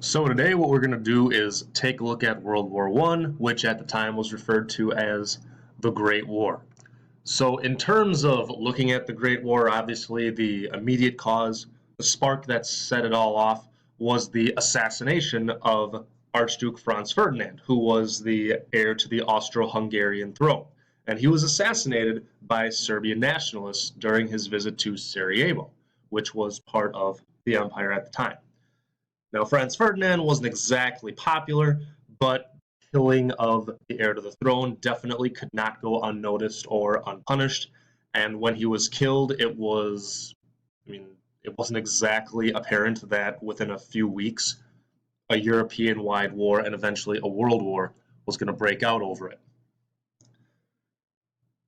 So today what we're going to do is take a look at World War I, which at the time was referred to as the Great War. So in terms of looking at the Great War, obviously the immediate cause, the spark that set it all off, was the assassination of Archduke Franz Ferdinand, who was the heir to the Austro-Hungarian throne. And he was assassinated by Serbian nationalists during his visit to Sarajevo, which was part of the empire at the time. Now, Franz Ferdinand wasn't exactly popular, but killing of the heir to the throne definitely could not go unnoticed or unpunished. And when he was killed, it wasn't exactly apparent that within a few weeks, a European-wide war and eventually a world war was going to break out over it.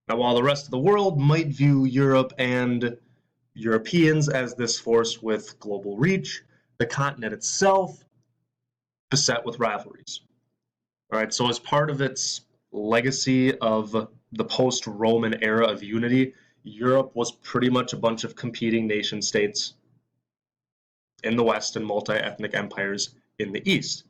Now, while the rest of the world might view Europe and Europeans as this force with global reach, the continent itself beset with rivalries. All right, so as part of its legacy of the post-Roman era of unity, Europe was pretty much a bunch of competing nation states in the West and multi-ethnic empires in the East.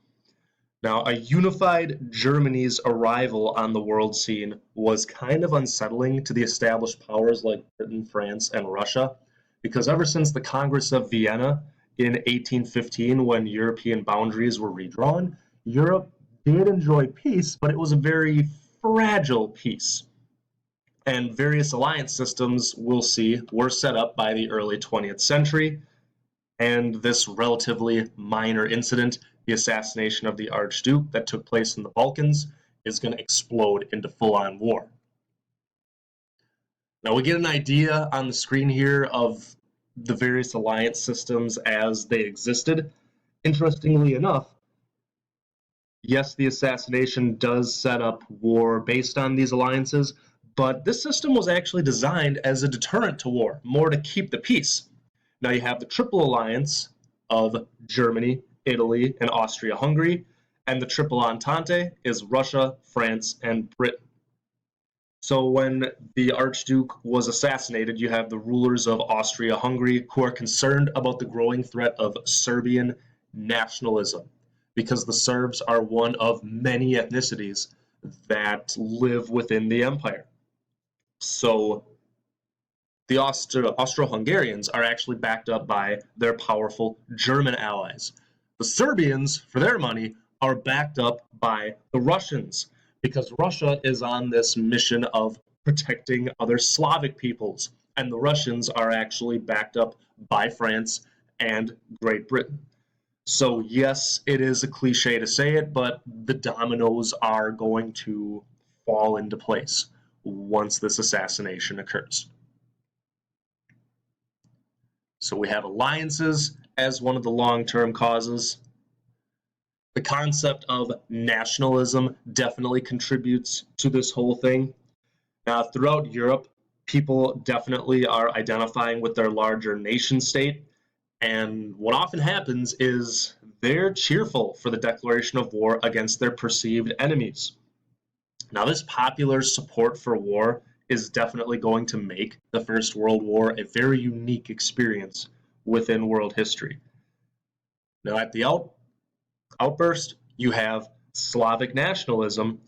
Now, a unified Germany's arrival on the world scene was kind of unsettling to the established powers like Britain, France, and Russia, because ever since the Congress of Vienna in 1815, when European boundaries were redrawn, Europe did enjoy peace, but it was a very fragile peace. And various alliance systems, we'll see, were set up by the early 20th century. And this relatively minor incident, the assassination of the Archduke that took place in the Balkans, is going to explode into full-on war. Now we get an idea on the screen here of the various alliance systems as they existed. Interestingly enough, yes, the assassination does set up war based on these alliances, but this system was actually designed as a deterrent to war, more to keep the peace. Now you have the Triple Alliance of Germany, Italy, and Austria-Hungary, and the Triple Entente is Russia, France, and Britain. So when the Archduke was assassinated, you have the rulers of Austria-Hungary who are concerned about the growing threat of Serbian nationalism, because the Serbs are one of many ethnicities that live within the empire. So the Austro-Hungarians are actually backed up by their powerful German allies. The Serbians, for their money, are backed up by the Russians, because Russia is on this mission of protecting other Slavic peoples, and the Russians are actually backed up by France and Great Britain. So yes, it is a cliche to say it, but the dominoes are going to fall into place once this assassination occurs. So we have alliances as one of the long-term causes. The concept of nationalism definitely contributes to this whole thing. Now, throughout Europe, people definitely are identifying with their larger nation state, and what often happens is they're cheerful for the declaration of war against their perceived enemies. Now, this popular support for war is definitely going to make the First World War a very unique experience within world history. Now, at the outburst, you have Slavic nationalism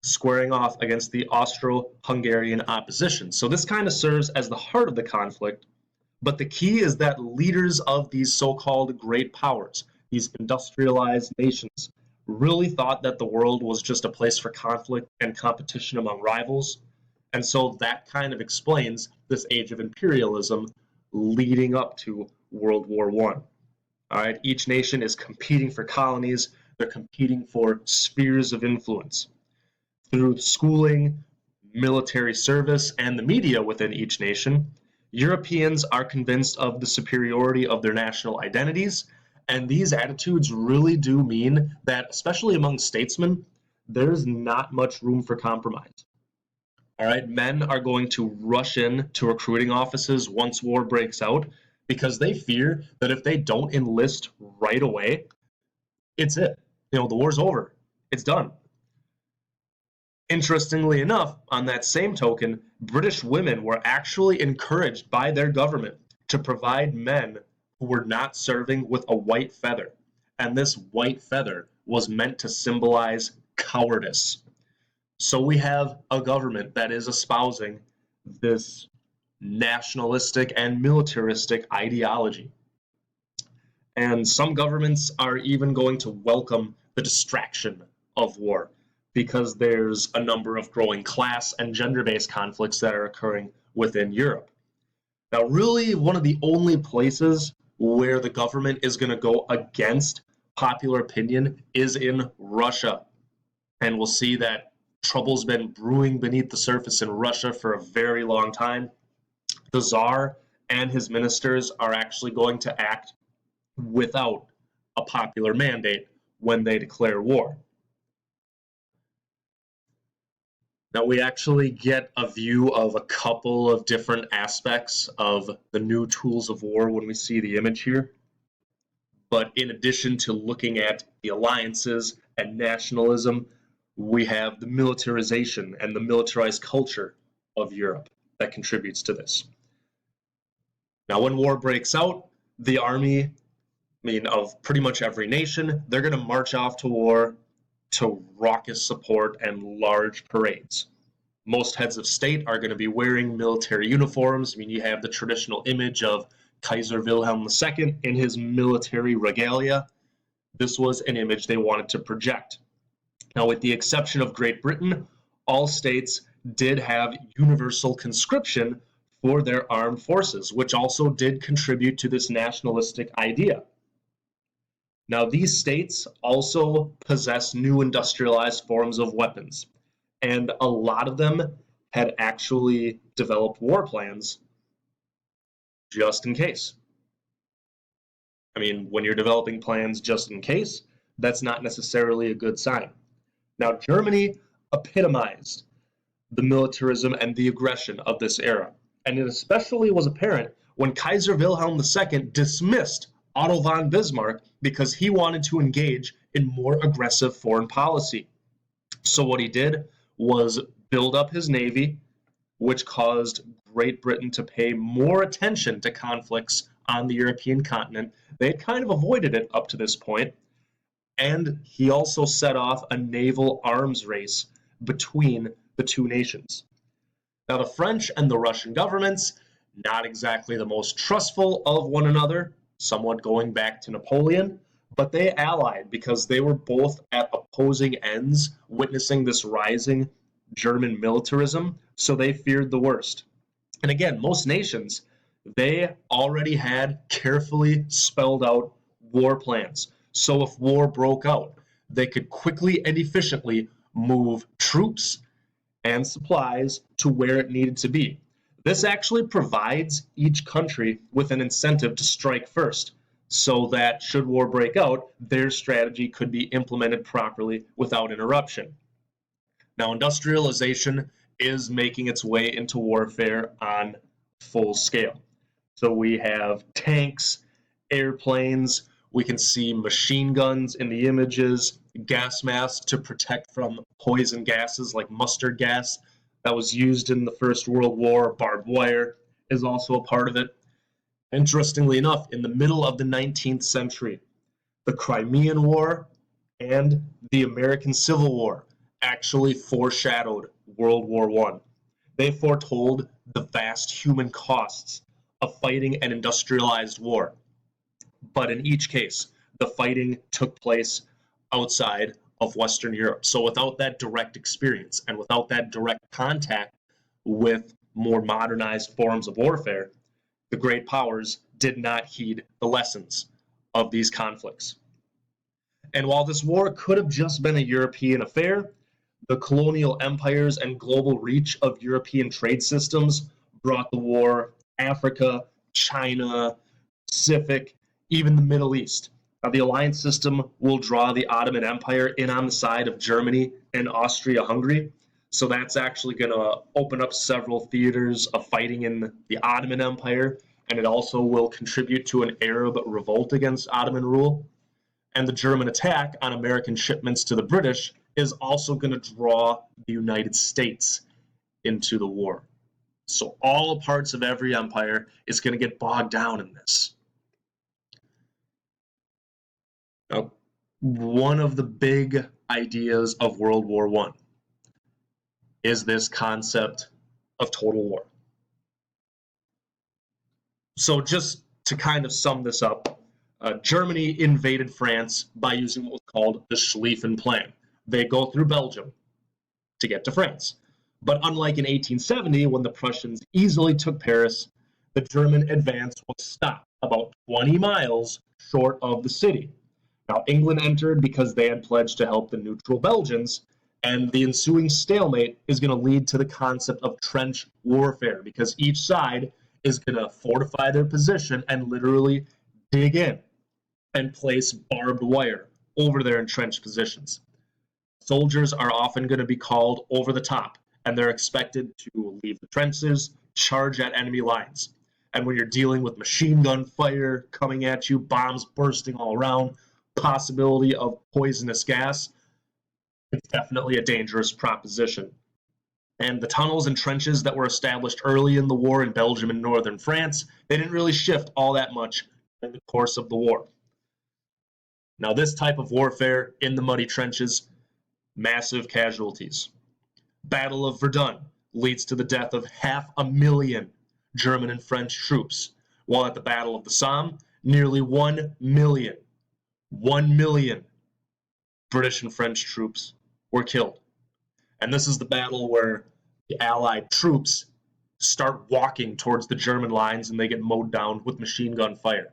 squaring off against the Austro-Hungarian opposition. So this kind of serves as the heart of the conflict, but the key is that leaders of these so-called great powers, these industrialized nations, really thought that the world was just a place for conflict and competition among rivals. And so that kind of explains this age of imperialism leading up to World War I. All right, each nation is competing for colonies. They're competing for spheres of influence. Through schooling, military service, and the media within each nation, Europeans are convinced of the superiority of their national identities, and these attitudes really do mean that, especially among statesmen, there's not much room for compromise. All right, men are going to rush in to recruiting offices once war breaks out because they fear that if they don't enlist right away, it's it. The war's over. It's done. Interestingly enough, on that same token, British women were actually encouraged by their government to provide men who were not serving with a white feather. and this white feather was meant to symbolize cowardice. So we have a government that is espousing this nationalistic and militaristic ideology. And some governments are even going to welcome the distraction of war because there's a number of growing class and gender-based conflicts that are occurring within Europe. Now, really, one of the only places where the government is going to go against popular opinion is in Russia. And we'll see that trouble's been brewing beneath the surface in Russia for a very long time. The Tsar and his ministers are actually going to act without a popular mandate when they declare war. Now, we actually get a view of a couple of different aspects of the new tools of war when we see the image here. But in addition to looking at the alliances and nationalism, we have the militarization and the militarized culture of Europe that contributes to this. Now, when war breaks out, the army, of pretty much every nation, they're going to march off to war to raucous support and large parades. Most heads of state are going to be wearing military uniforms. You have the traditional image of Kaiser Wilhelm II in his military regalia. This was an image they wanted to project. Now, with the exception of Great Britain, all states did have universal conscription for their armed forces, which also did contribute to this nationalistic idea. Now, these states also possess new industrialized forms of weapons, and a lot of them had actually developed war plans just in case. When you're developing plans just in case, that's not necessarily a good sign. Now, Germany epitomized the militarism and the aggression of this era, and it especially was apparent when Kaiser Wilhelm II dismissed Otto von Bismarck because he wanted to engage in more aggressive foreign policy. So what he did was build up his navy, which caused Great Britain to pay more attention to conflicts on the European continent. They had kind of avoided it up to this point, and he also set off a naval arms race between the two nations. Now, the French and the Russian governments, not exactly the most trustful of one another, somewhat going back to Napoleon, but they allied because they were both at opposing ends, witnessing this rising German militarism, so they feared the worst. And again, most nations, they already had carefully spelled out war plans. So if war broke out, they could quickly and efficiently move troops and supplies to where it needed to be. This actually provides each country with an incentive to strike first, so that should war break out, their strategy could be implemented properly without interruption. Now, industrialization is making its way into warfare on full scale. So we have tanks, airplanes, we can see machine guns in the images, gas masks to protect from poison gases like mustard gas that was used in the First World War. Barbed wire is also a part of it. Interestingly enough, in the middle of the 19th century, the Crimean War and the American Civil War actually foreshadowed World War I. They foretold the vast human costs of fighting an industrialized war. But in each case, the fighting took place outside of Western Europe. So without that direct experience and without that direct contact with more modernized forms of warfare, the great powers did not heed the lessons of these conflicts. And while this war could have just been a European affair, the colonial empires and global reach of European trade systems brought the war Africa, China, Pacific, even the Middle East. Now, the alliance system will draw the Ottoman Empire in on the side of Germany and Austria-Hungary. So that's actually going to open up several theaters of fighting in the Ottoman Empire, and it also will contribute to an Arab revolt against Ottoman rule. And the German attack on American shipments to the British is also going to draw the United States into the war. So all parts of every empire is going to get bogged down in this. Now, one of the big ideas of World War I is this concept of total war. So just to kind of sum this up, Germany invaded France by using what was called the Schlieffen Plan. They go through Belgium to get to France. But unlike in 1870, when the Prussians easily took Paris, the German advance was stopped about 20 miles short of the city. Now, England entered because they had pledged to help the neutral Belgians, and the ensuing stalemate is going to lead to the concept of trench warfare, because each side is going to fortify their position and literally dig in and place barbed wire over their entrenched positions. Soldiers are often going to be called over the top, and they're expected to leave the trenches, charge at enemy lines. And when you're dealing with machine gun fire coming at you, bombs bursting all around, possibility of poisonous gas, it's definitely a dangerous proposition. And the tunnels and trenches that were established early in the war in Belgium and northern France, they didn't really shift all that much in the course of the war. Now, this type of warfare in the muddy trenches, massive casualties. Battle of Verdun leads to the death of 500,000 German and French troops, while at the Battle of the Somme, nearly 1 million British and French troops were killed. And this is the battle where the Allied troops start walking towards the German lines and they get mowed down with machine gun fire.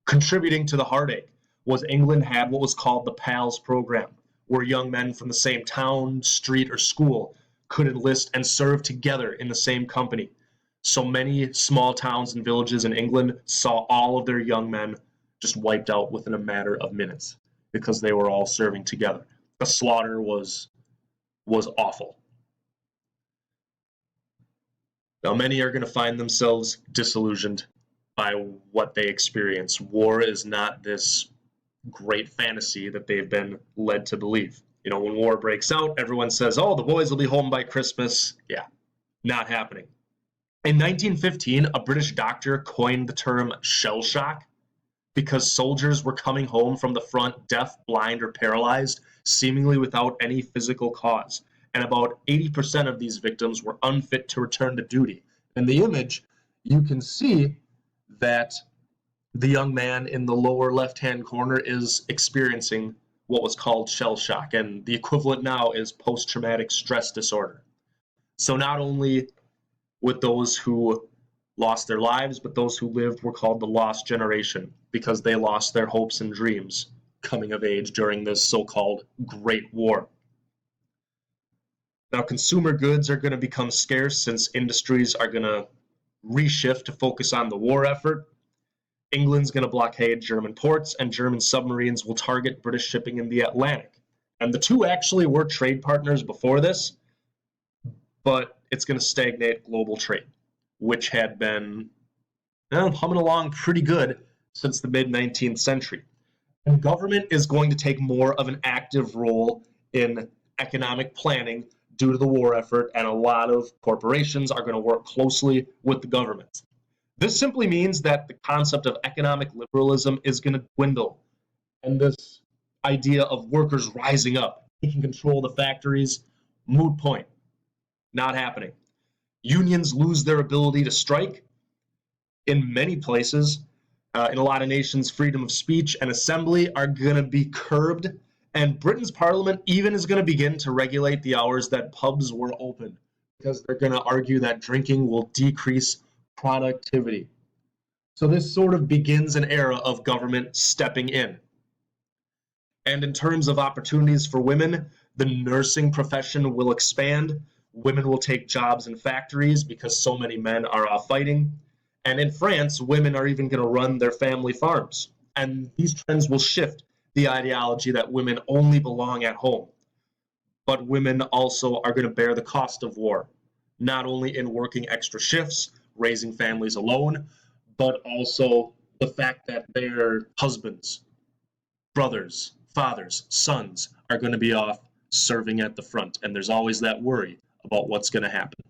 Contributing to the heartache was England had what was called the PALS program, where young men from the same town, street, or school could enlist and serve together in the same company. So many small towns and villages in England saw all of their young men just wiped out within a matter of minutes because they were all serving together. The slaughter was awful. Now, many are going to find themselves disillusioned by what they experience. War is not this great fantasy that they've been led to believe. You know, when war breaks out, everyone says, oh, the boys will be home by Christmas. Yeah, not happening. In 1915, a British doctor coined the term shell shock because soldiers were coming home from the front deaf, blind, or paralyzed, seemingly without any physical cause. And about 80% of these victims were unfit to return to duty. In the image, you can see that the young man in the lower left-hand corner is experiencing what was called shell shock, and the equivalent now is post-traumatic stress disorder. So not only with those who lost their lives, but those who lived were called the lost generation because they lost their hopes and dreams coming of age during this so-called Great War. Now, consumer goods are going to become scarce since industries are going to reshift to focus on the war effort. England's going to blockade German ports, and German submarines will target British shipping in the Atlantic. And the two actually were trade partners before this, but it's going to stagnate global trade, which had been humming along pretty good since the mid-19th century. And government is going to take more of an active role in economic planning due to the war effort, and a lot of corporations are going to work closely with the government. This simply means that the concept of economic liberalism is going to dwindle, and this idea of workers rising up, taking control of the factories, moot point, not happening. Unions lose their ability to strike. In many places, in a lot of nations, freedom of speech and assembly are going to be curbed, and Britain's parliament even is going to begin to regulate the hours that pubs were open because they're going to argue that drinking will decrease productivity. So this sort of begins an era of government stepping in. And in terms of opportunities for women, the nursing profession will expand. Women will take jobs in factories because so many men are off fighting. And in France, women are even going to run their family farms. And these trends will shift the ideology that women only belong at home. But women also are going to bear the cost of war, not only in working extra shifts, raising families alone, but also the fact that their husbands, brothers, fathers, sons are going to be off serving at the front. And there's always that worry about what's going to happen.